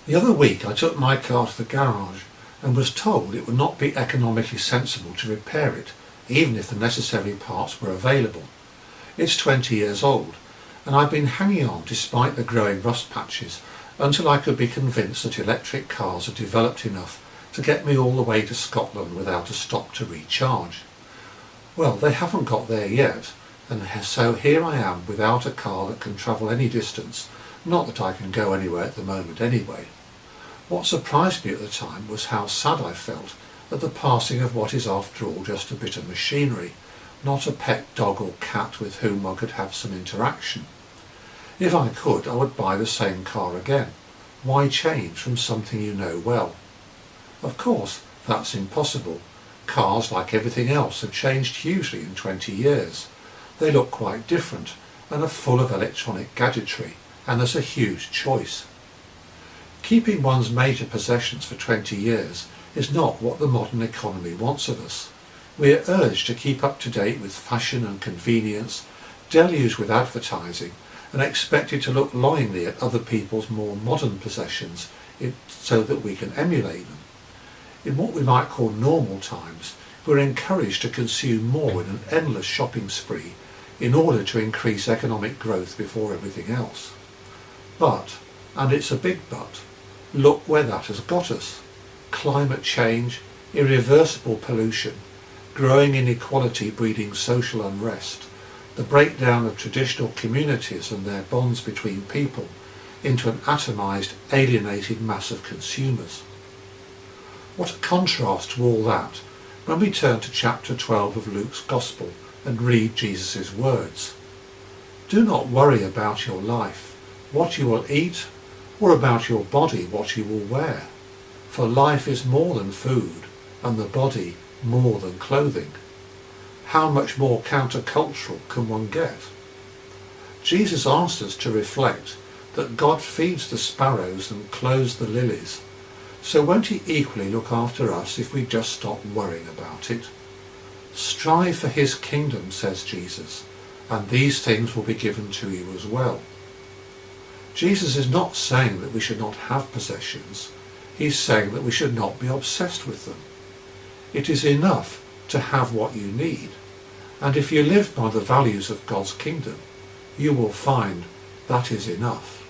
The other week I took my car to the garage and was told it would not be economically sensible to repair it, even if the necessary parts were available. It's 20 years old, and I've been hanging on despite the growing rust patches until I could be convinced that electric cars are developed enough to get me all the way to Scotland without a stop to recharge. Well, they haven't got there yet, and so here I am without a car that can travel any distance, not that I can go anywhere at the moment anyway. What surprised me at the time was how sad I felt at the passing of what is after all just a bit of machinery, not a pet dog or cat with whom I could have some interaction. If I could, I would buy the same car again. Why change from something you know well? Of course, that's impossible. Cars, like everything else, have changed hugely in 20 years. They look quite different and are full of electronic gadgetry, and there's a huge choice. Keeping one's major possessions for 20 years is not what the modern economy wants of us. We are urged to keep up to date with fashion and convenience, deluged with advertising, and expected to look longingly at other people's more modern possessions so that we can emulate them. In what we might call normal times, we're encouraged to consume more in an endless shopping spree in order to increase economic growth before everything else. But, and it's a big but, look where that has got us. Climate change, irreversible pollution, growing inequality breeding social unrest, the breakdown of traditional communities and their bonds between people into an atomised, alienated mass of consumers. What a contrast to all that when we turn to chapter 12 of Luke's Gospel and read Jesus' words. Do not worry about your life, what you will eat, or about your body, what you will wear. For life is more than food, and the body more than clothing. How much more countercultural can one get? Jesus asked us to reflect that God feeds the sparrows and clothes the lilies. So won't he equally look after us if we just stop worrying about it? Strive for his kingdom, says Jesus, and these things will be given to you as well. Jesus is not saying that we should not have possessions. He's saying that we should not be obsessed with them. It is enough to have what you need, and if you live by the values of God's kingdom, you will find that is enough.